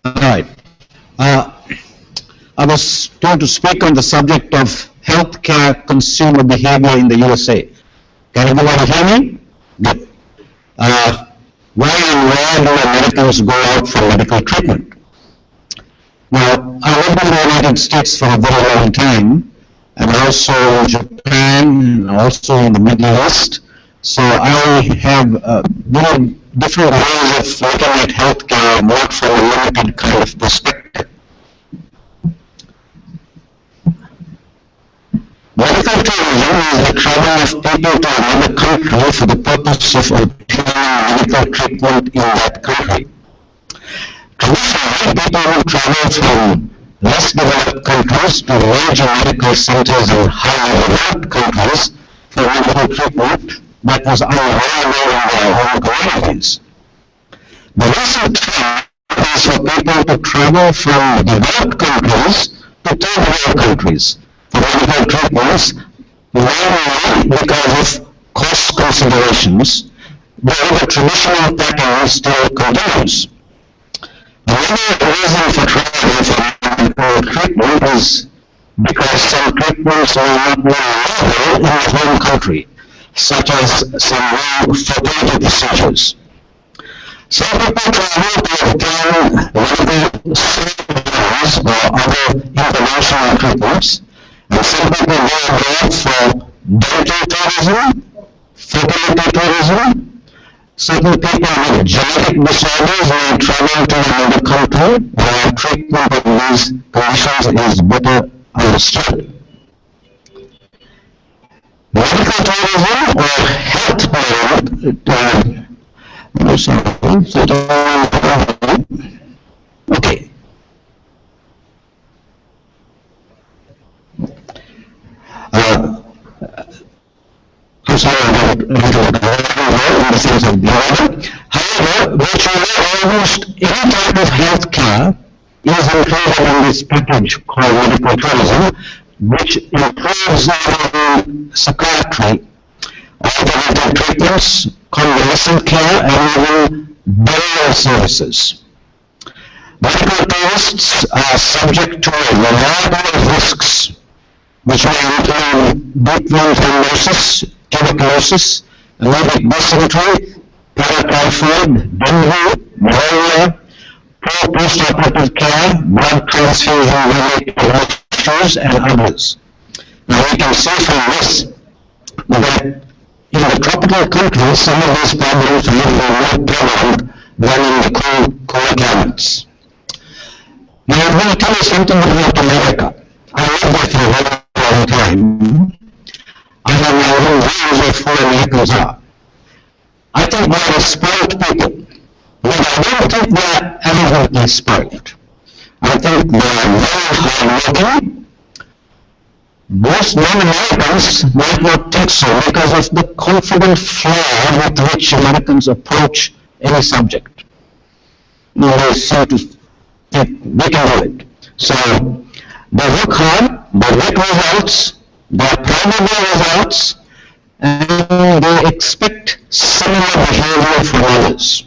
All right. I was told to speak on the subject of healthcare consumer behavior in the USA. Can everyone hear me? Good. Why and where do Americans go out for medical treatment? Now, I lived in the United States for a very long time, and also in Japan, and also in the Middle East. So I have very different ways of looking at healthcare, not from a limited kind of perspective. Medical tourism is the travel of people to another country for the purpose of obtaining medical treatment in that country. Traditionally, people will travel from less developed countries to major medical centers in highly developed countries for medical treatment that was unavailable in their home communities. The recent trend is for people to travel from developed countries to third world countries for medical treatments, mainly because of cost considerations, though the traditional pattern still continues. Another reason for travel for medical treatment is because some treatments may not be available in the home country, such as some new fertility procedures. Some people travel to obtain medical surgeries or other interventional treatments, and some people go abroad for dental tourism, fertility tourism. Certain people with genetic disorders may travel to another country where treatment of these conditions is better understood. Medical tourism or health tourism, okay. I'm sorry about in the sense of the order. However, virtually almost any type of health care is included in this package called medical tourism, which includes psychiatry, alternative treatments, convalescent care, and even burial services. Medical tourists are subject to a variety of risks, which may include deep vein thrombosis, tuberculosis, allergic dysentery, paratyphoid, dengue, malaria, poor post-operative care, blood transfusion-related issues, and others. Now we can see from this that in the tropical countries, some of these problems are even more prevalent than in the cool climates. Now I'm going to tell you something about America. I lived there for a very long time. I have my own views of who Americans are. I think they're spoiled people, but I don't think they're arrogantly spoiled. I think they're very hard-working. Most non-Americans might not think so because of the confident flow with which Americans approach any subject. They seem to think they can do it. So they work hard, they get results, they are proud of their results, and they expect similar behavior from others.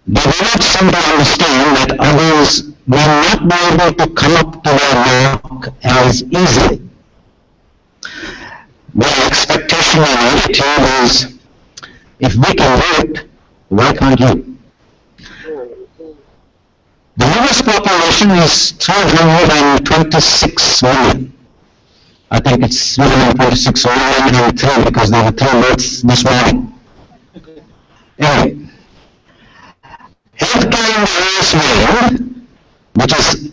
They do not seem to understand that others will not be able to come up to their mark as easily. Their expectation and attitude is, if we can do it, why can't you? The US population is 326 million. I think it's 326 million and 3 because there were 3 births this morning. Anyway, healthcare in the US world, which is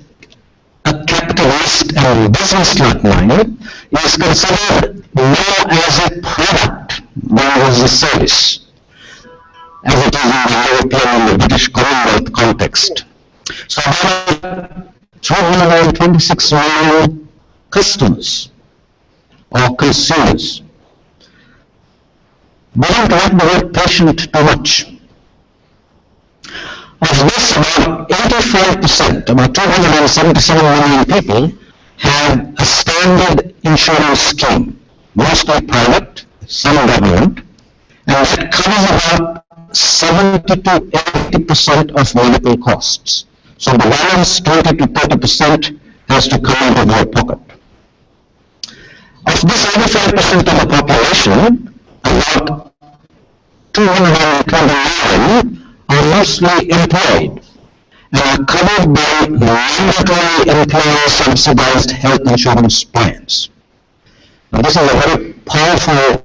a capitalist and business-like mind, is considered more as a product than as a service, as it is in the European and the British Commonwealth context. So about 326 million customers or consumers. We don't like the word patient too much. Of this, about 85%, about 277 million people, have a standard insurance scheme, mostly private, some government, and that covers about 70 to 80% of medical costs. So the balance, 20 to 30%, has to come out of your pocket. Of this 85% of the population, about 229 are mostly employed and are covered by mandatory employer-subsidized health insurance plans. Now, this is a very powerful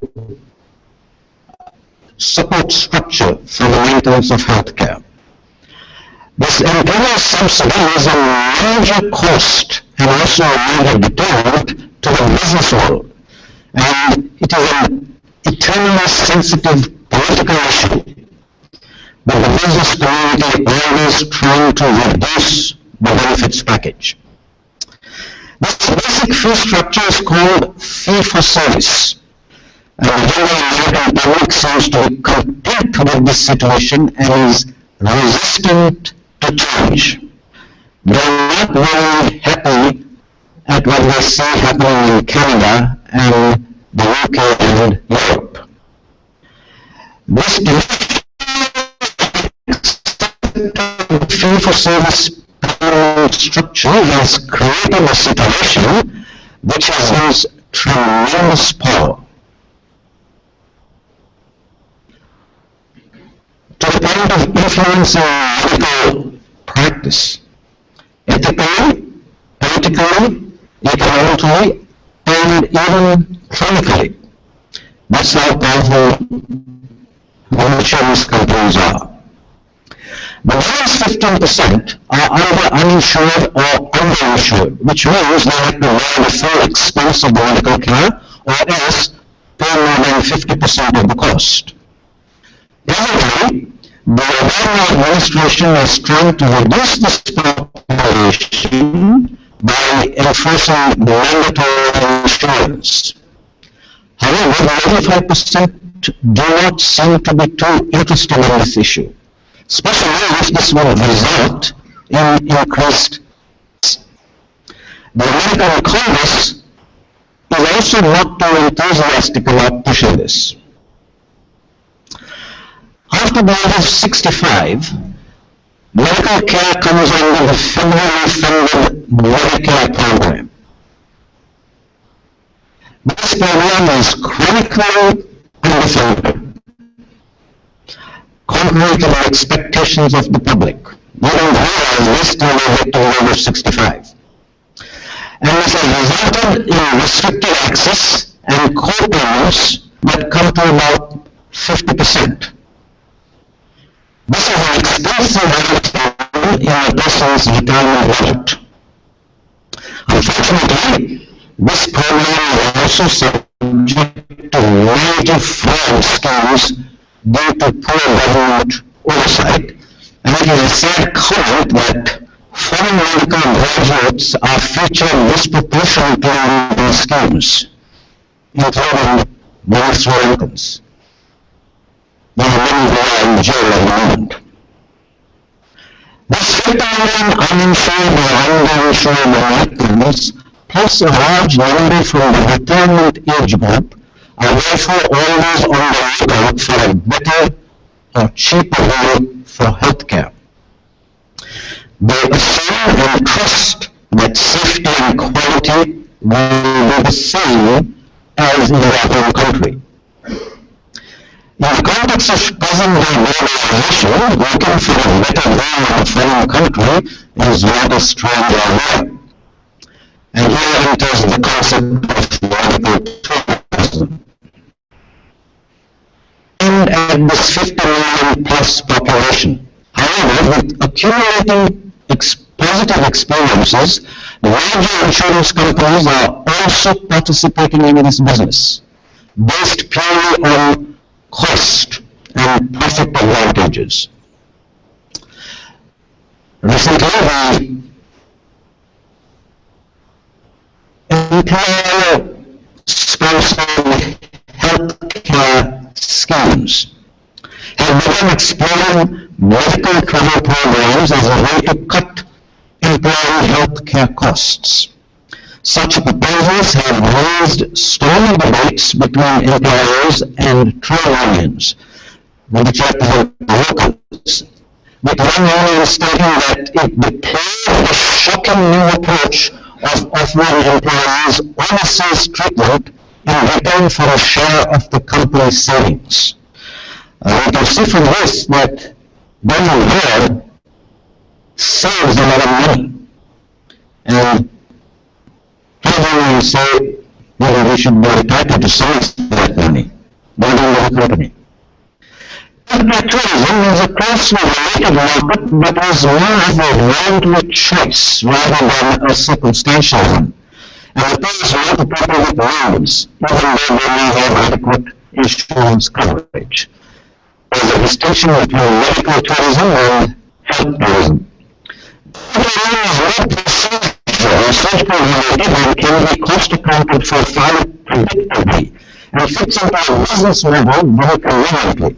support structure for the maintenance of healthcare. This employer subsidy is a major cost and also a major deterrent to the business world, and it is an eternally sensitive political issue, but the business community always trying to reduce the benefits package. This basic fee structure is called fee for service, and the general American public seems to be content with this situation and is resistant to change. They are not very happy at what they see happening in Canada and the UK and Europe. This fee-for-service payment structure has created a situation which has tremendous power. To the point of influencing medical practice, ethically, politically, economically, and even clinically. That's how powerful the insurance companies are. The balance 15% are either uninsured or underinsured, which means they have to bear the full expense of the medical care or else pay more than 50% of the cost. Presently, the Obama administration is trying to reduce this population by enforcing mandatory insurance. However, the 85% do not seem to be too interested in this issue, especially if this will result in increased costs. The American Congress is also not too enthusiastic about pushing this. After the age of 65, medical care comes under the federally funded Medicare program. This program is chronically underfunded, contrary to the expectations of the public. They don't realize this till they get to the age of 65. And this has resulted in restricted access and co-payments that come to about 50%. This is an expensive item in a person's retirement budget. Unfortunately, this program is also subject to major fraud schemes due to poor government oversight, and it is a sad comment that foreign medical graduates are featured disproportionately in these schemes, including North Americans. There are many who are in jail at the moment. This 50 million uninsured or underinsured Americans, plus a large number from the retirement age group, are therefore always on the lookout for a better or cheaper way for healthcare. They assume and trust that safety and quality will be the same as in their home country. In the context of present-day globalization, looking for a better way in a foreign country is not a strange idea. And here enters the concept of medical tourism. And at this 50 million plus population, however, with accumulating positive experiences, the major insurance companies are also participating in this business, based purely on cost and profit advantages. Recently, the employer-sponsored healthcare schemes have begun exploring medical cover programs as a way to cut employee healthcare costs. Such proposals have raised stormy debates between employers and trade unions, which represent locals, with one union stating that it deplored the shocking new approach of offering employees overseas treatment in return for a share of the company's savings. We can see from this that going there saves a lot of money. And people say, well, we should be entitled to save that money, not in the company. Tourism is a closely related market, but is more of a voluntary choice rather than a circumstantial one. And appeals more to people with means, even though they may have adequate insurance coverage. There's a distinction between medical tourism and health tourism. Tourism is more procedural, socially related, and can be cost accounted for fairly predictably, and fits into a business model very conveniently.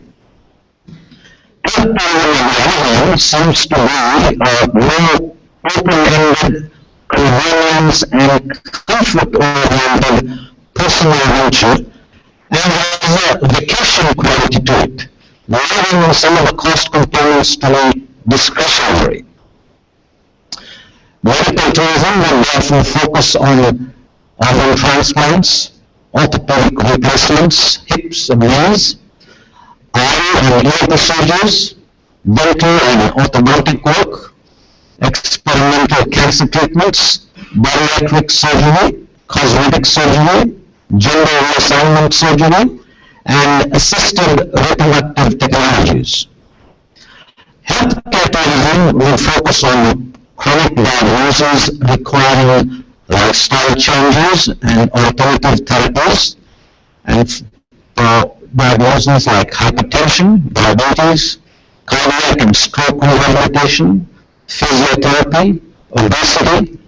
Health tourism, on the other hand, seems to be a more open-ended, convenience and comfort-oriented personal venture, and has a vacation quality to it, allowing some of the cost components to be discretionary. Medical tourism will therefore focus on organ transplants, orthopedic replacements, hips and knees, eye and ear procedures, dental and orthodontic work, experimental cancer treatments, bariatric surgery, cosmetic surgery, gender reassignment surgery, and assisted reproductive technologies. Healthcare tourism will focus on chronic diagnoses requiring lifestyle changes and alternative therapies, and for diagnoses like hypertension, diabetes, cardiac and stroke rehabilitation, physiotherapy, obesity,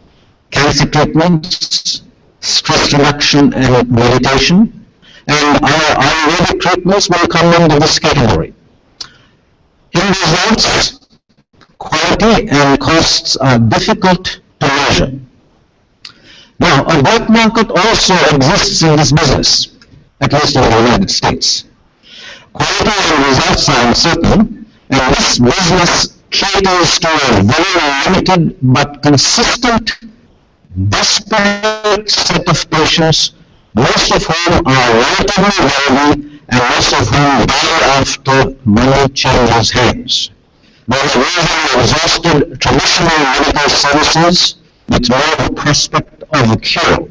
cancer treatments, stress reduction and meditation, and our Ayurvedic treatments will come under this category. In results, quality and costs are difficult to measure. Now, a black market also exists in this business, at least in the United States. Quality and results are uncertain, and this business caters to a very limited but consistent, desperate set of patients, most of whom are relatively wealthy and most of whom die after money changes hands. They have usually exhausted traditional medical services with no prospect of a cure,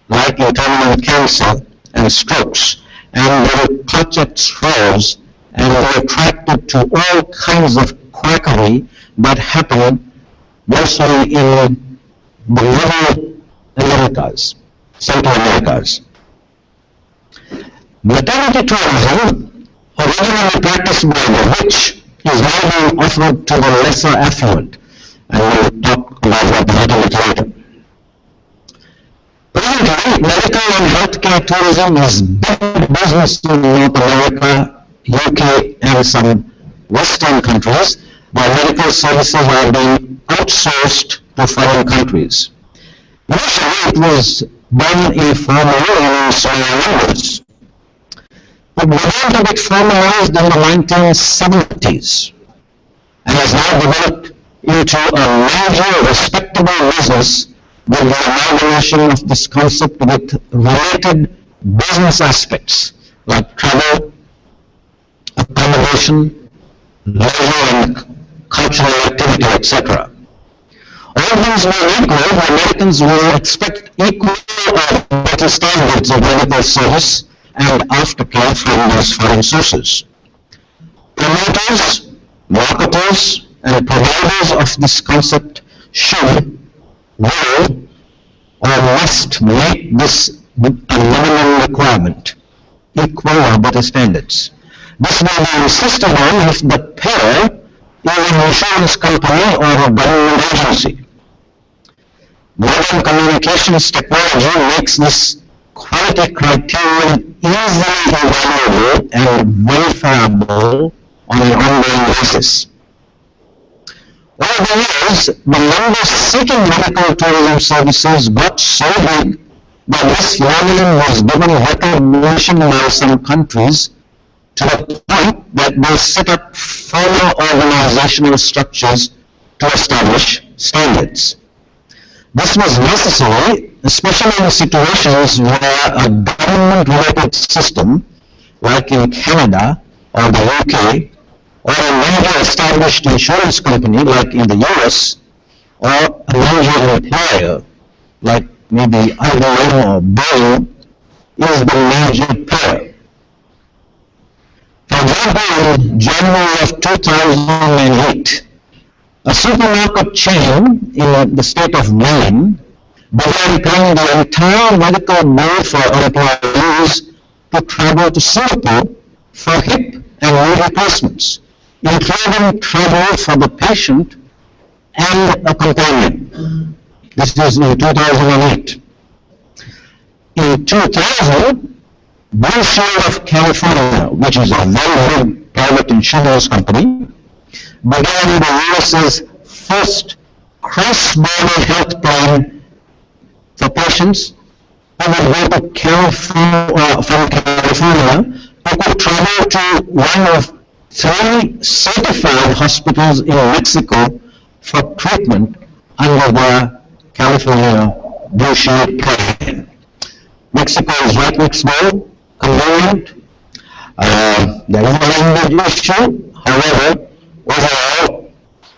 like in terminal cancer and strokes, and they will clutch at straws and are attracted to all kinds of quackery that happen mostly in the middle Americas, Central Americas. Maternity tourism, originally practiced by the rich, is now being offered to the lesser affluent, and we'll talk about that a little later. Presently, medical and healthcare tourism is big business in North America, UK, and some Western countries, while medical services are being outsourced to foreign countries. Initially, it was done informally and in small numbers. It began to get formalized in the 1970s and has now developed into a major respectable business with the amalgamation of this concept with related business aspects like travel, accommodation, leisure and cultural activity, etc. All these being equal, the Americans will expect equal or better standards of medical service and aftercare from those foreign sources. Promoters, marketers, and providers of this concept should, will, or must make this a minimum requirement, equal or better standards. This will be insisted on if the payer is an insurance company or a government agency. Modern communications technology makes this quality criterion easily evaluable and verifiable on an ongoing basis. Over the years, the numbers seeking medical tourism services got so big that this phenomenon was given recognition by some countries to the point that they set up formal organizational structures to establish standards. This was necessary, especially in situations where a government-related system, like in Canada or the UK, or a major established insurance company, like in the US, or a major employer, like maybe IBM or Boeing, is the major payer. For example, in January of 2008, a supermarket chain in the state of Maine began paying the entire medical bill for employees to travel to Singapore for hip and knee replacements, including travel for the patient and a companion. This is in 2008. In 2000, Blue Shield of California, which is a very big private insurance company, began the US's first cross-border health plan for patients who would go to California, from California, who could travel to one of 3 certified hospitals in Mexico for treatment under the California Blue Shield plan. Mexico is right next door, convenient. There is a language issue, however, overall,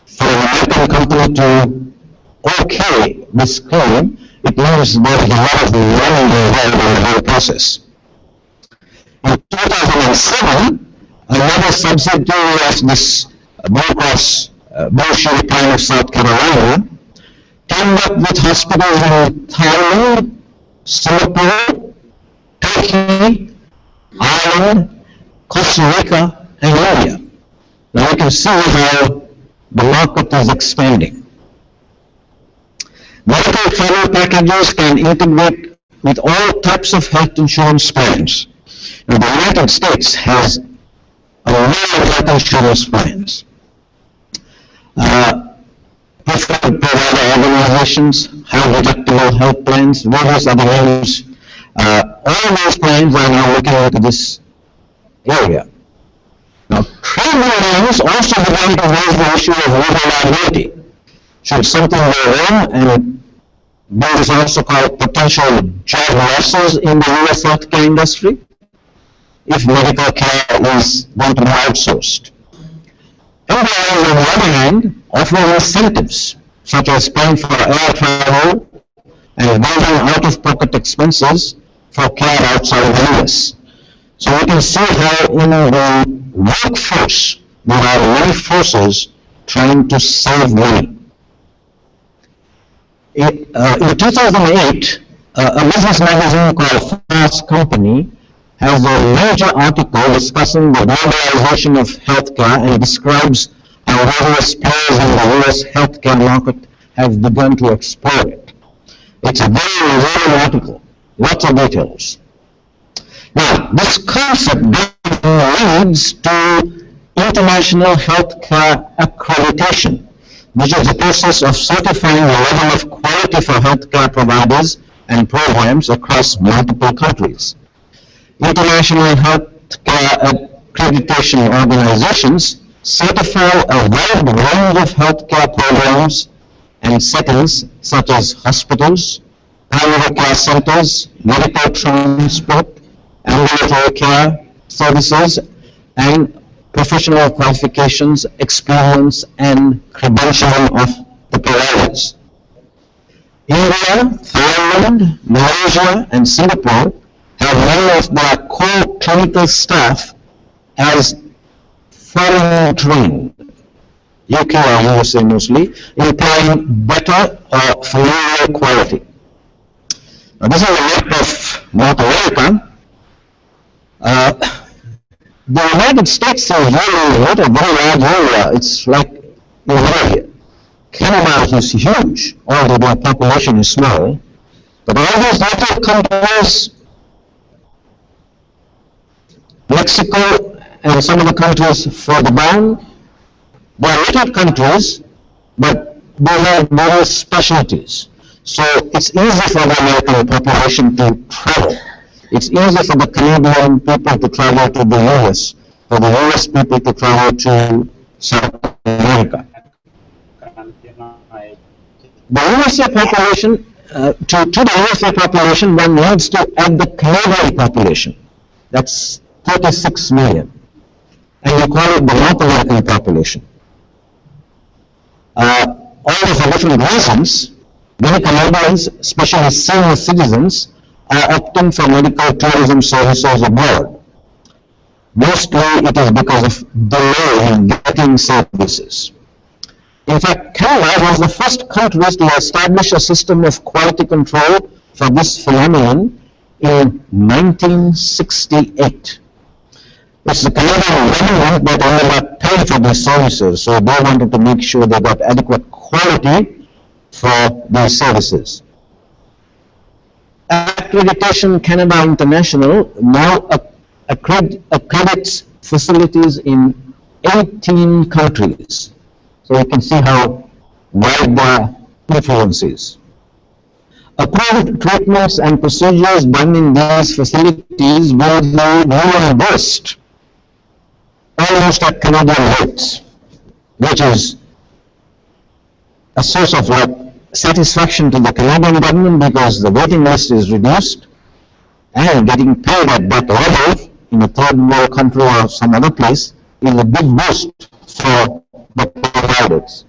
for an American company to okay this claim, it means there is a lot of learning involved in the whole process. In 2007, another subsidiary of this Blue Cross Blue Shield plan of South Carolina teamed up with hospitals in Thailand, Singapore, Turkey, Ireland, Costa Rica, and India. Now you can see how the market is expanding. Medical travel packages can integrate with all types of health insurance plans. Now, the United States has a lot of health insurance plans. Preferred provider organizations, high deductible health plans, various other names. All those plans are now looking into this area. Now, trade unions also began to raise the issue of legal liability. Should something go wrong, and there is also called potential job losses in the U.S. healthcare industry, if medical care is going to be outsourced. Employers, on the other hand, offer incentives, such as paying for air travel and waiving out-of-pocket expenses for care outside the U.S. So you can see how in the workforce there are many forces trying to save money. In 2008, a business magazine called Fast Company has a major article discussing the globalization of healthcare and describes how various players in the U.S. healthcare market have begun to explore it. It's a very revealing article, lots of details. Now, this concept leads to international healthcare accreditation, which is the process of certifying the level of quality for healthcare providers and programs across multiple countries. International healthcare accreditation organizations certify a wide range of healthcare programs and settings such as hospitals, primary care centers, medical transport, ambulatory care services, and professional qualifications, experience, and credentialing of the providers. India, Thailand, Malaysia, and Singapore have many of their core clinical staff as foreign trained, UK or USA mostly, implying better or familiar quality. Now, this is a map of North America. The United States is really not a very large area. It's like here. Canada is huge, although their population is small. But all these little countries, Mexico and some of the countries further down, they are little countries, but they have various specialties. So it's easy for the American population to travel. It's easy for the Canadian people to travel to the US. for the US people to travel to South America. The USA population, to the USA population, one needs to add the Canadian population. That's 36 million. And you call it the North American population. All for different reasons, many Canadians, especially senior citizens, are opting for medical tourism services abroad. Mostly it is because of delay in getting services. In fact, Canada was the first country to establish a system of quality control for this phenomenon in 1968. It's the Canadian government that ended up paying for these services, so they wanted to make sure they got adequate quality for these services. Accreditation Canada International now accredits facilities in 18 countries. So you can see how wide the influence is. Approved treatments and procedures done in these facilities will be reimbursed almost at Canadian rates, which is a source of satisfaction to the Canadian government because the waiting list is reduced and getting paid at that level in a third world country or some other place is a big boost for the providers.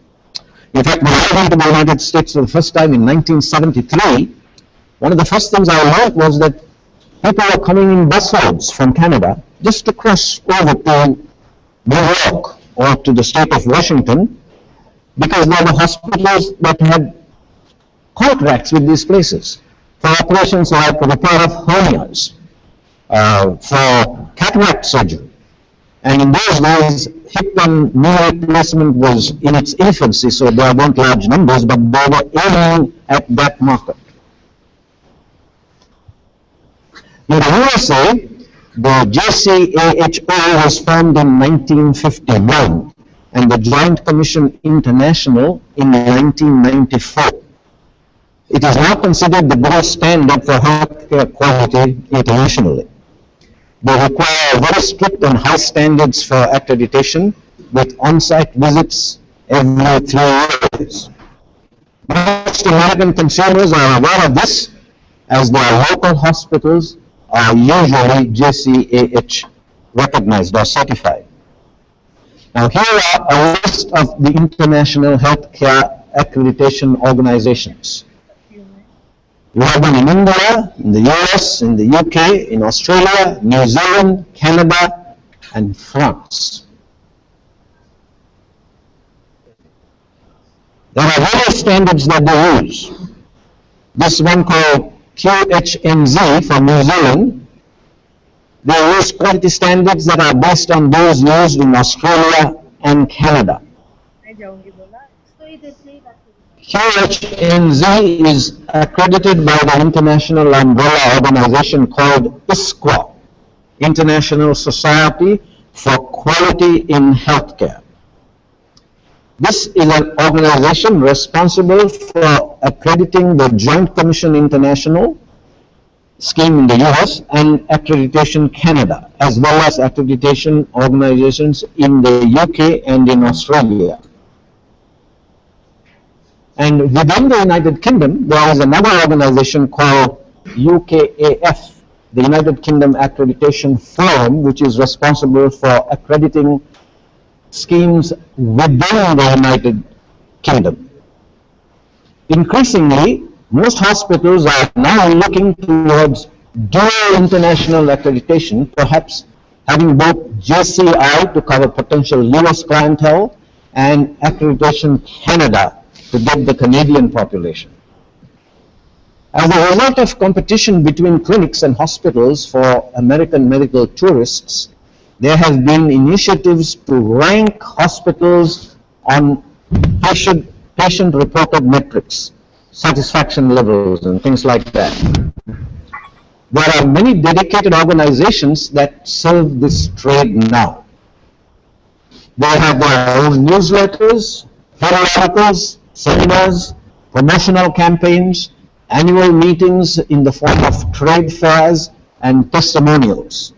In fact, when I went to the United States for the first time in 1973, one of the first things I learned was that people were coming in busloads from Canada just to cross over to New York or to the state of Washington because there were hospitals that had contracts with these places for operations like repair of hernias, for cataract surgery. And in those days, hip and knee replacement was in its infancy, so there weren't large numbers, but they were aiming at that market. In the USA, the JCAHO was formed in 1951 and the Joint Commission International in 1994. It is now considered the gold standard for healthcare quality internationally. They require very strict and high standards for accreditation with on-site visits every 3 years. Most American consumers are aware of this as their local hospitals are usually JCAH recognized or certified. Now here are a list of the international healthcare accreditation organizations. You have them in India, in the US, in the UK, in Australia, New Zealand, Canada, and France. There are various standards that they use. This one called QHNZ from New Zealand, they use quality standards that are based on those used in Australia and Canada. QHNZ is accredited by the international umbrella organization called ISQA, International Society for Quality in Healthcare. This is an organization responsible for accrediting the Joint Commission International scheme in the US and Accreditation Canada, as well as accreditation organizations in the UK and in Australia. And within the United Kingdom, there is another organization called UKAF, the United Kingdom Accreditation Forum, which is responsible for accrediting schemes within the United Kingdom. Increasingly, most hospitals are now looking towards dual international accreditation, perhaps having both JCI to cover potential US clientele and Accreditation Canada to get the Canadian population. As a result of competition between clinics and hospitals for American medical tourists, there have been initiatives to rank hospitals on patient-reported metrics, satisfaction levels, and things like that. There are many dedicated organizations that serve this trade now. They have their own newsletters, periodicals, seminars, promotional campaigns, annual meetings in the form of trade fairs and testimonials.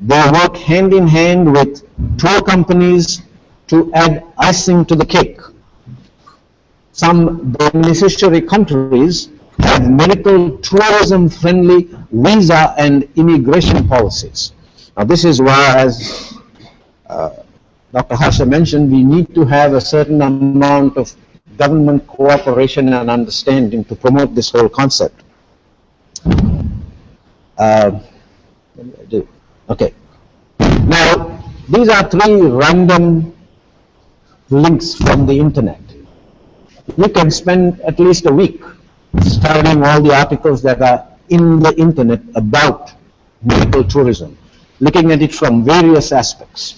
They work hand in hand with tour companies to add icing to the cake. Some beneficiary countries have medical tourism-friendly visa and immigration policies. Now, this is why, as Dr. Harsha mentioned, we need to have a certain amount of government cooperation and understanding to promote this whole concept. Okay. Now, these are 3 random links from the internet. You can spend at least a week studying all the articles that are in the internet about medical tourism, looking at it from various aspects.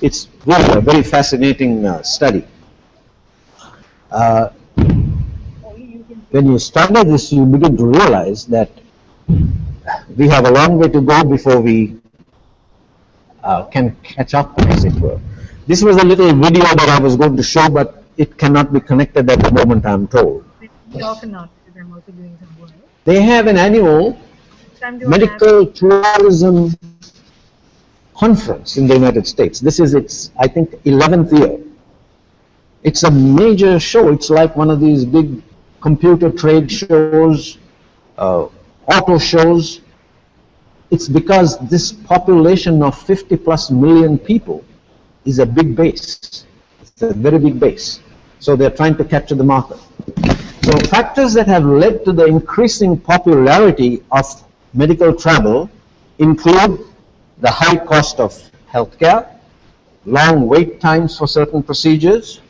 It's really a very fascinating study. When you study this, you begin to realize that we have a long way to go before we can catch up, as it were. This was a little video that I was going to show, but it cannot be connected at the moment, I'm told. They have an annual medical tourism conference in the United States. This is its, I think, 11th year. It's a major show. It's like one of these big computer trade shows, auto shows. It's because this population of 50+ million people is a big base. It's a very big base. So they're trying to capture the market. So factors that have led to the increasing popularity of medical travel include the high cost of healthcare, long wait times for certain procedures,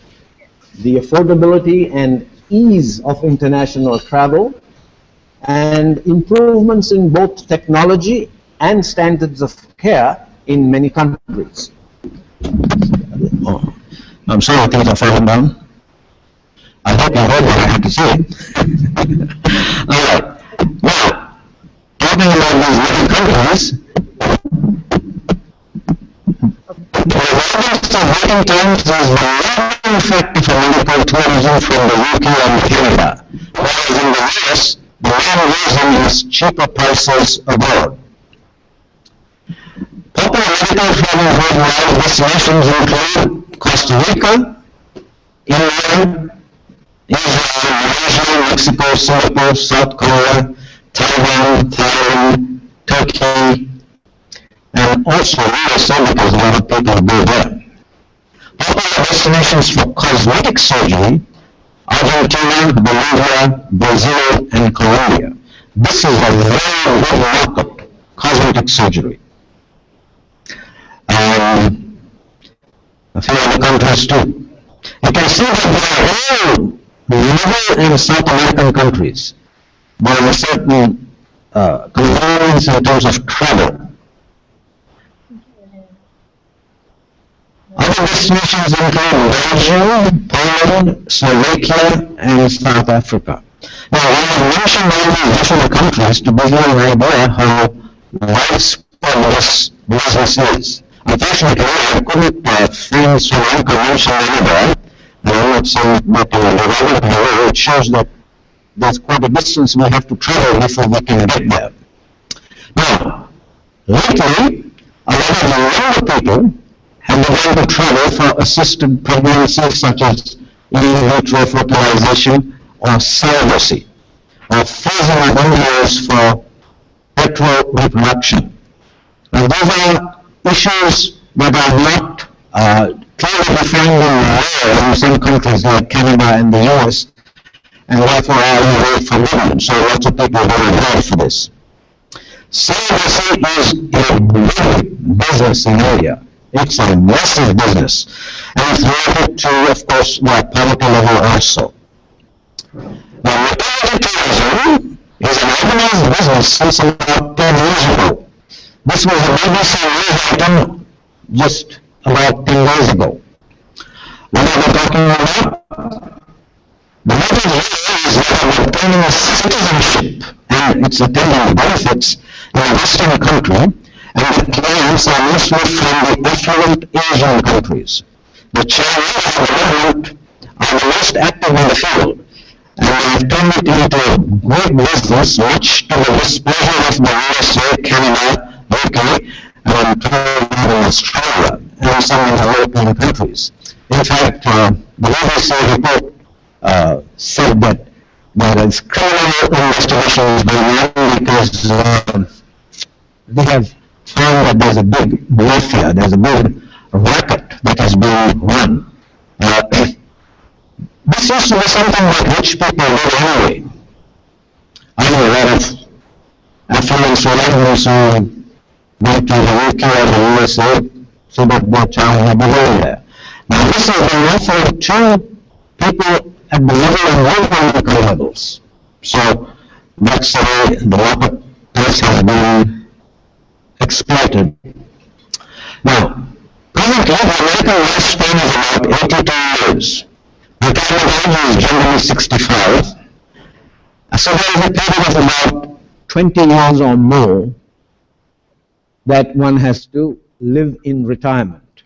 the affordability and ease of international travel, and improvements in both technology and standards of care in many countries. Oh, I'm sorry, things are falling down. I hope you heard what I had to say. All right. Now, talking about these different countries, the largest of waiting times is the main factor for medical tourism from the UK and Canada, whereas in the US, the main reason is cheaper prices abroad. Popular medical travel worldwide destinations include Costa Rica, England, Israel, Malaysia, Mexico, Singapore, South Korea, Taiwan, Thailand, Turkey, and also USA because a lot of people go there. Popular destinations for cosmetic surgery: Argentina, Bolivia, Brazil, and Colombia. This is a very good market, cosmetic surgery. A few other countries too. You can see that there are Middle and South American countries, there are certain convenience in terms of travel. Other destinations include Belgium, Poland, Slovakia, and South Africa. Now, I have mentioned all these different countries to give you an idea how widespread this business is. Unfortunately, I couldn't find Sri Lanka mentioned anywhere. I'm not saying that however, it shows that there's quite a distance we have to travel before we can get there. Now, lately, a lot of younger people have begun to travel for assisted pregnancy, such as in vitro fertilization or surrogacy, or freezing of embryos for fetal reproduction. Now, these are issues that are not clearly defined in law in some countries like Canada and the US, and therefore are very forbidden. So lots of people are very hard for this. Surrogacy is a big business in India. It's a massive business, and it's related to, of course, the poverty level also. Now, maternity tourism is an organized business since about 10 years ago. This was a BBC news item just about 10 years ago. What are we talking about? The message here is that obtaining a citizenship and its attendant benefits in a Western country, and the clients are mostly from the affluent Asian countries. The Chinese government are the most active in the field, and they have turned it into a great business, much to the displeasure of the USA, Canada, UK, and I'm told that in Australia and some of the European countries. In fact, the BBC report said that there is criminal investigations going on because they have found that there's a big mafia, there's a big racket that has been run. This used to be something that rich people did anyway. I know a lot of affluent Romanians who went to the UK or the USA so that their child would be living there. Now this has been offered to people at the level of non-political levels. So that's the way the marketplace has been exploited. Now, presently the American lifespan is about 82 years. Retirement age is generally 65. So there is a period of about 20 years or more that one has to live in retirement.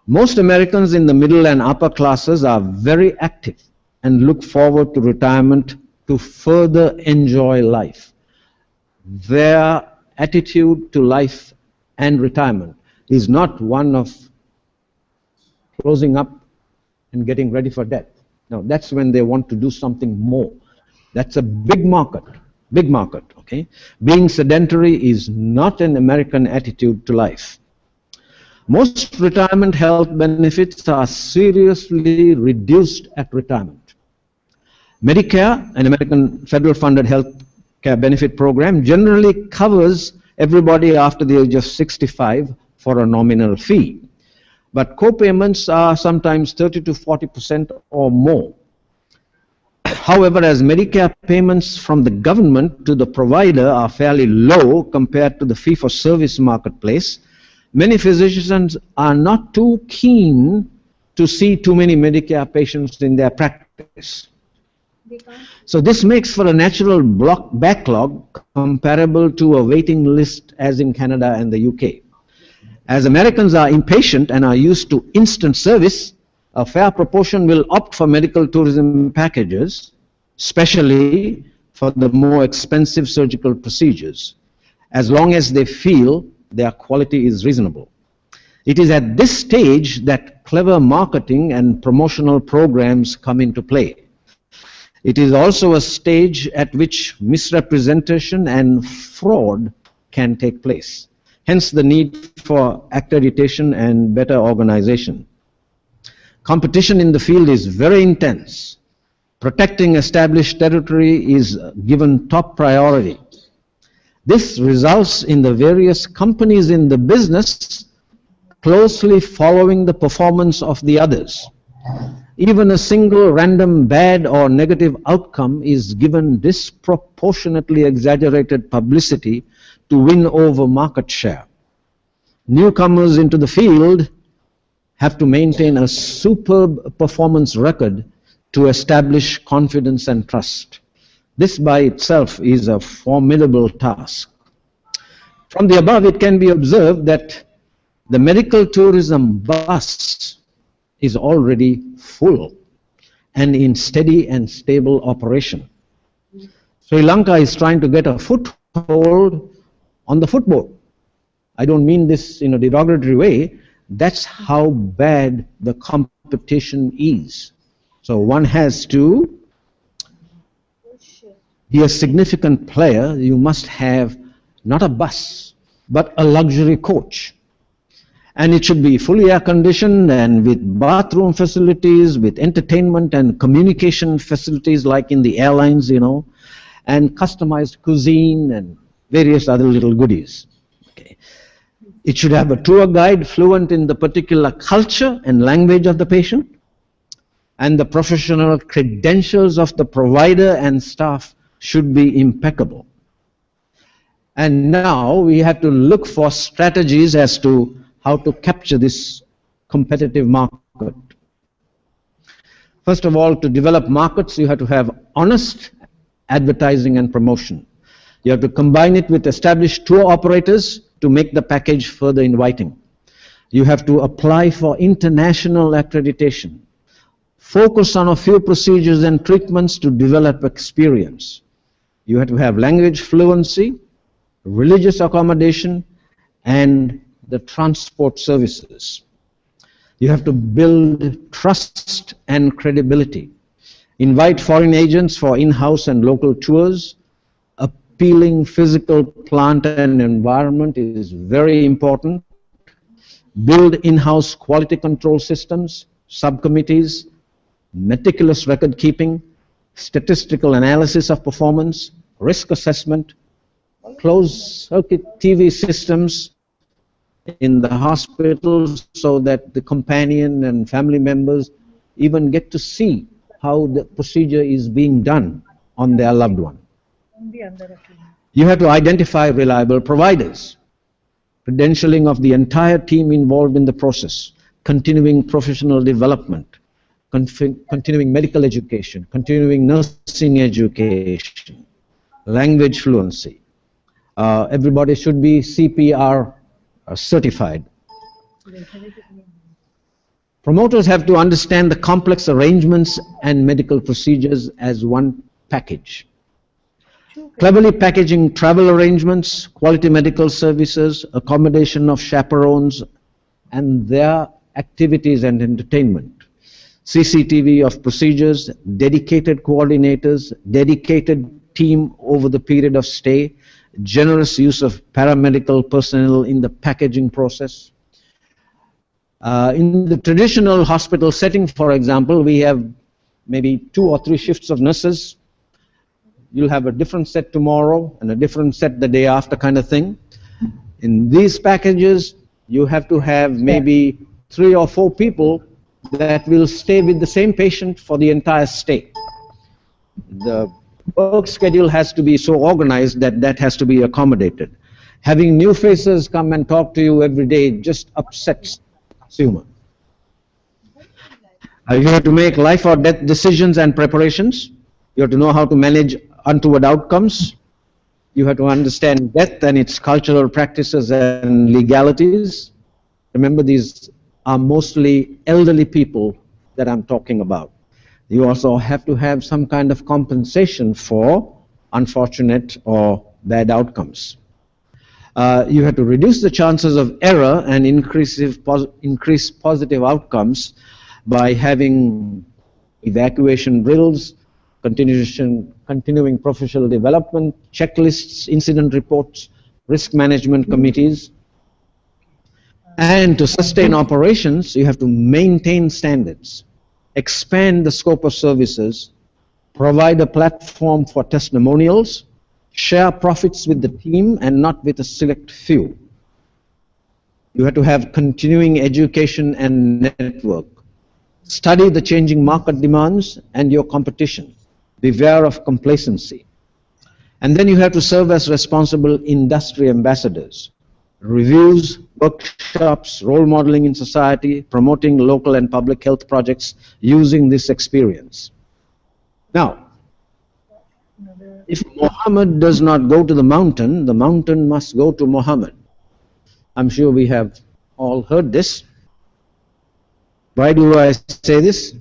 Most Americans in the middle and upper classes are very active and look forward to retirement to further enjoy life. Their attitude to life and retirement is not one of closing up and getting ready for death. No, that's when they want to do something more. That's a big market, okay? Being sedentary is not an American attitude to life. Most retirement health benefits are seriously reduced at retirement. Medicare, an American federal funded health care benefit program, generally covers everybody after the age of 65 for a nominal fee. But co-payments are sometimes 30 to 40% or more. However, as Medicare payments from the government to the provider are fairly low compared to the fee-for-service marketplace, many physicians are not too keen to see too many Medicare patients in their practice. So this makes for a natural backlog comparable to a waiting list as in Canada and the UK. As Americans are impatient and are used to instant service, a fair proportion will opt for medical tourism packages, especially for the more expensive surgical procedures, as long as they feel their quality is reasonable. It is at this stage that clever marketing and promotional programs come into play. It is also a stage at which misrepresentation and fraud can take place. Hence the need for accreditation and better organization. Competition in the field is very intense. Protecting established territory is given top priority. This results in the various companies in the business closely following the performance of the others. Even a single random bad or negative outcome is given disproportionately exaggerated publicity to win over market share. Newcomers into the field have to maintain a superb performance record to establish confidence and trust. This by itself is a formidable task. From the above, it can be observed that the medical tourism bus is already full and in steady and stable operation. Sri Lanka is trying to get a foothold on the footboard. I don't mean this in a derogatory way. That's how bad the competition is. So one has to be a significant player. You must have not a bus, but a luxury coach. And it should be fully air-conditioned and with bathroom facilities, with entertainment and communication facilities like in the airlines, you know, and customized cuisine and various other little goodies. Okay. It should have a tour guide fluent in the particular culture and language of the patient, and the professional credentials of the provider and staff should be impeccable. And now we have to look for strategies as to how to capture this competitive market. First of all, to develop markets, you have to have honest advertising and promotion. You have to combine it with established tour operators to make the package further inviting. You have to apply for international accreditation. Focus on a few procedures and treatments to develop experience. You have to have language fluency, religious accommodation, and the transport services. You have to build trust and credibility. Invite foreign agents for in-house and local tours. Appealing physical plant and environment is very important. Build in-house quality control systems, subcommittees, meticulous record keeping, statistical analysis of performance, risk assessment, closed-circuit TV systems in the hospitals so that the companion and family members even get to see how the procedure is being done on their loved one. You have to identify reliable providers, credentialing of the entire team involved in the process, continuing professional development, continuing medical education, continuing nursing education, language fluency. Everybody should be CPR certified. Promoters have to understand the complex arrangements and medical procedures as one package. Cleverly packaging travel arrangements, quality medical services, accommodation of chaperones, and their activities and entertainment. CCTV of procedures, dedicated coordinators, dedicated team over the period of stay, generous use of paramedical personnel in the packaging process. In the traditional hospital setting, for example, we have maybe 2 or 3 shifts of nurses. You'll have a different set tomorrow and a different set the day after kind of thing. In these packages, you have to have maybe 3 or 4 people that will stay with the same patient for the entire stay. The work schedule has to be so organized that that has to be accommodated. Having new faces come and talk to you every day just upsets the consumer. You have to make life or death decisions and preparations. You have to know how to manage untoward outcomes. You have to understand death and its cultural practices and legalities. Remember, these are mostly elderly people that I'm talking about. You also have to have some kind of compensation for unfortunate or bad outcomes. You have to reduce the chances of error and increase positive outcomes by having evacuation drills, continuing professional development, checklists, incident reports, risk management committees. And to sustain operations, you have to maintain standards, expand the scope of services, provide a platform for testimonials, share profits with the team and not with a select few. You have to have continuing education and network. Study the changing market demands and your competition. Beware of complacency. And then you have to serve as responsible industry ambassadors. Reviews, workshops, role modeling in society, promoting local and public health projects using this experience. Now, if Muhammad does not go to the mountain must go to Muhammad. I'm sure we have all heard this. Why do I say this?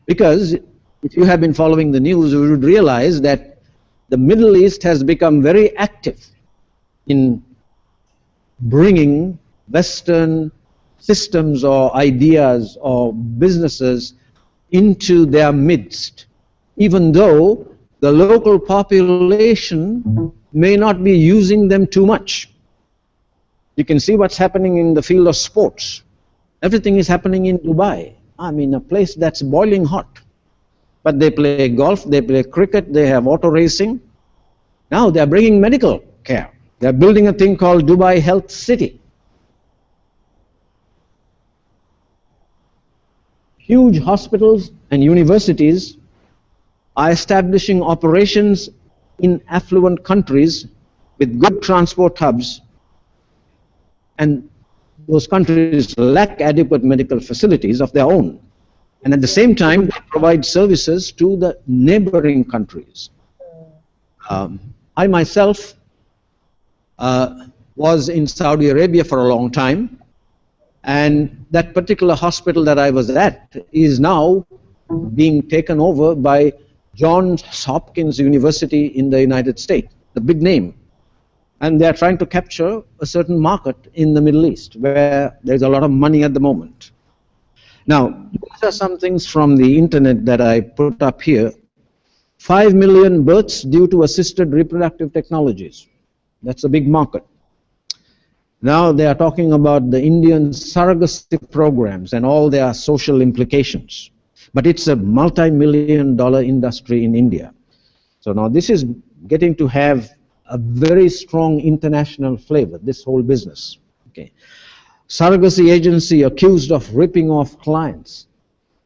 Because if you have been following the news, you would realize that the Middle East has become very active in bringing Western systems or ideas or businesses into their midst, even though the local population may not be using them too much. You can see what's happening in the field of sports. Everything is happening in Dubai. I mean, a place that's boiling hot. But they play golf, they play cricket, they have auto racing. Now they're bringing medical care. They're building a thing called Dubai Health City. Huge hospitals and universities are establishing operations in affluent countries with good transport hubs, and those countries lack adequate medical facilities of their own. And at the same time, they provide services to the neighboring countries. I myself was in Saudi Arabia for a long time, and that particular hospital that I was at is now being taken over by Johns Hopkins University in the United States, the big name. and they are trying to capture a certain market in the Middle East where there's a lot of money at the moment. Now, these are some things from the internet that I put up here. 5 million births due to assisted reproductive technologies. That's a big market. Now they are talking about the Indian surrogacy programs and all their social implications. But it's a multi-million-dollar industry in India. So now this is getting to have a very strong international flavor, this whole business. Okay. Surrogacy agency accused of ripping off clients.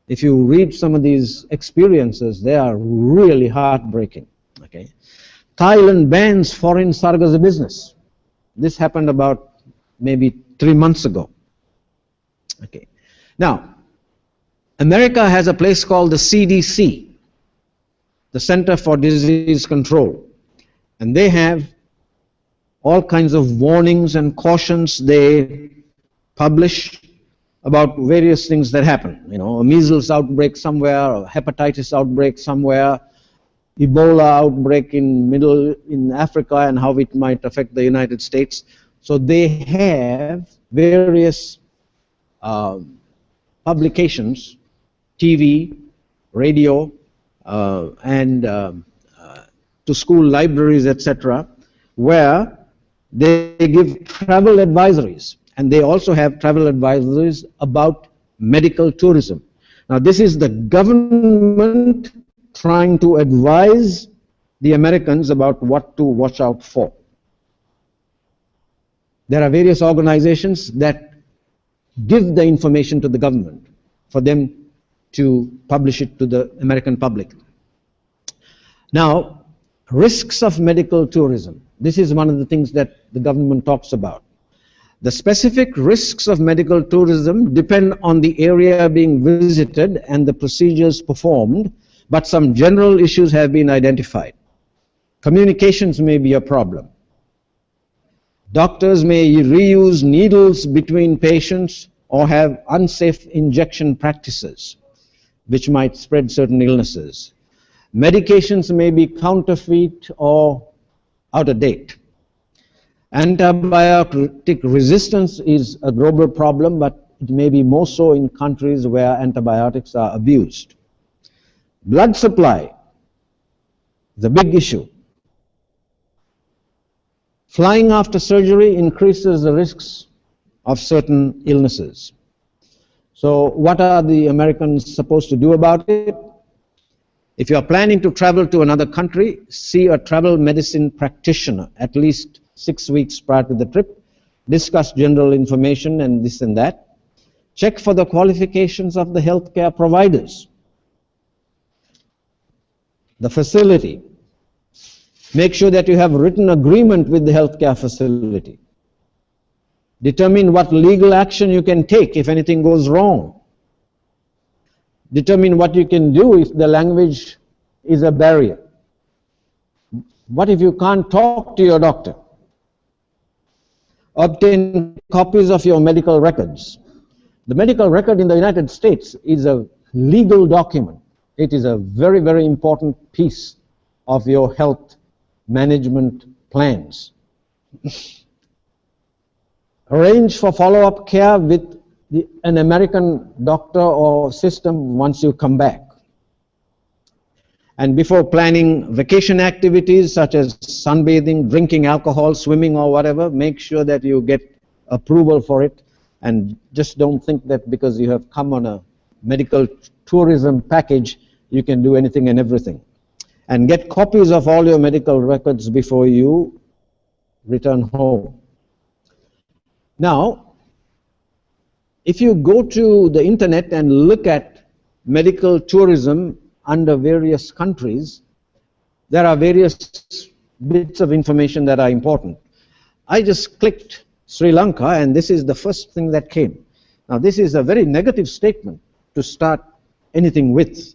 If you read some of these experiences, they are really heartbreaking. Okay. Thailand bans foreign surrogacy business. This happened about maybe 3 months ago. Okay. Now, America has a place called the CDC, the Center for Disease Control, and they have all kinds of warnings and cautions they publish about various things that happen. You know, a measles outbreak somewhere, a hepatitis outbreak somewhere, Ebola outbreak in Africa and how it might affect the United States. So they have various publications, TV, radio, and to school libraries, etc., where they give travel advisories. And they also have travel advisories about medical tourism. Now, this is the government trying to advise the Americans about what to watch out for. There are various organizations that give the information to the government for them to publish it to the American public. Now, risks of medical tourism. This is one of the things that the government talks about. The specific risks of medical tourism depend on the area being visited and the procedures performed, but some general issues have been identified. Communications may be a problem. Doctors may reuse needles between patients or have unsafe injection practices, which might spread certain illnesses. Medications may be counterfeit or out of date. Antibiotic resistance is a global problem, but it may be more so in countries where antibiotics are abused. Blood supply is a big issue. Flying after surgery increases the risks of certain illnesses. So what are the Americans supposed to do about it? If you are planning to travel to another country, see a travel medicine practitioner at least 6 weeks prior to the trip. Discuss general information and this and that. Check for the qualifications of the healthcare providers. The facility. Make sure that you have written agreement with the healthcare facility. Determine what legal action you can take if anything goes wrong. Determine what you can do if the language is a barrier. What if you can't talk to your doctor? Obtain copies of your medical records. The medical record in the United States is a legal document. It is a very, very important piece of your health management plans. Arrange for follow-up care with an American doctor or system once you come back. And before planning vacation activities such as sunbathing, drinking alcohol, swimming or whatever, make sure that you get approval for it, and just don't think that because you have come on a medical tourism package, you can do anything and everything. And get copies of all your medical records before you return home. Now, if you go to the internet and look at medical tourism under various countries, there are various bits of information that are important. I just clicked Sri Lanka, and this is the first thing that came. Now, this is a very negative statement to start anything with.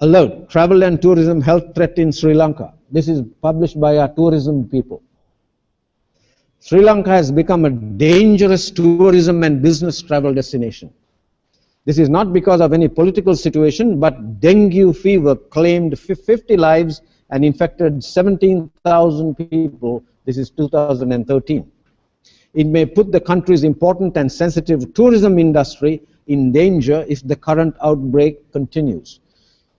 Alert, travel and tourism health threat in Sri Lanka. This is published by our tourism people. Sri Lanka has become a dangerous tourism and business travel destination. This is not because of any political situation, but dengue fever claimed 50 lives and infected 17,000 people This is 2013. It may put the country's important and sensitive tourism industry in danger if the current outbreak continues.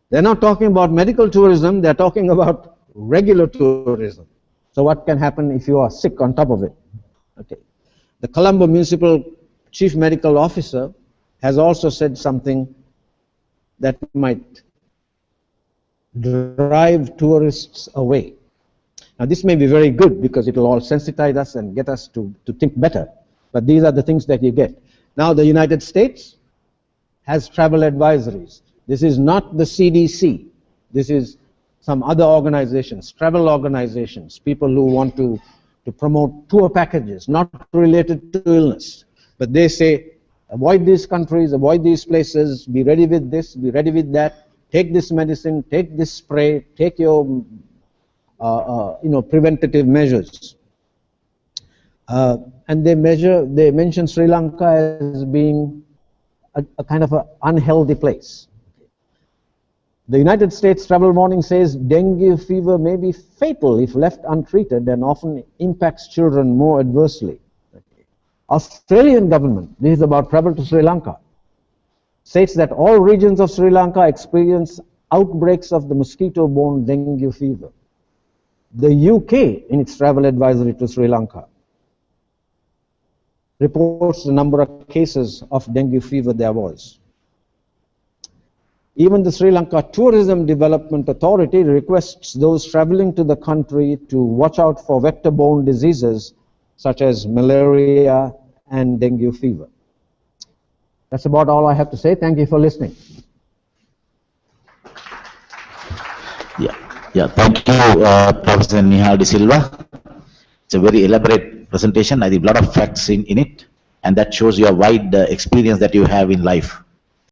They're not talking about medical tourism, they're talking about regular tourism. So what can happen if you are sick on top of it? Okay. The Colombo Municipal Chief Medical Officer has also said something that might drive tourists away. Now this may be very good because it will all sensitize us and get us to think better, but these are the things that you get. Now the United States has travel advisories. This is not the CDC. This is some other organizations, travel organizations, people who want to promote tour packages, not related to illness. But they say, avoid these countries, avoid these places, be ready with this, be ready with that, take this medicine, take this spray, take your preventative measures. And they mention Sri Lanka as being a kind of an unhealthy place. The United States travel warning says dengue fever may be fatal if left untreated and often impacts children more adversely. Australian government, this is about travel to Sri Lanka, states that all regions of Sri Lanka experience outbreaks of the mosquito-borne dengue fever. The UK, in its travel advisory to Sri Lanka, reports the number of cases of dengue fever there was. Even the Sri Lanka Tourism Development Authority requests those traveling to the country to watch out for vector-borne diseases such as malaria and dengue fever. That's about all I have to say. Thank you for listening. Yeah. Thank you, Professor Nihal De Silva. It's a very elaborate presentation. I think a lot of facts in it, and that shows your wide experience that you have in life.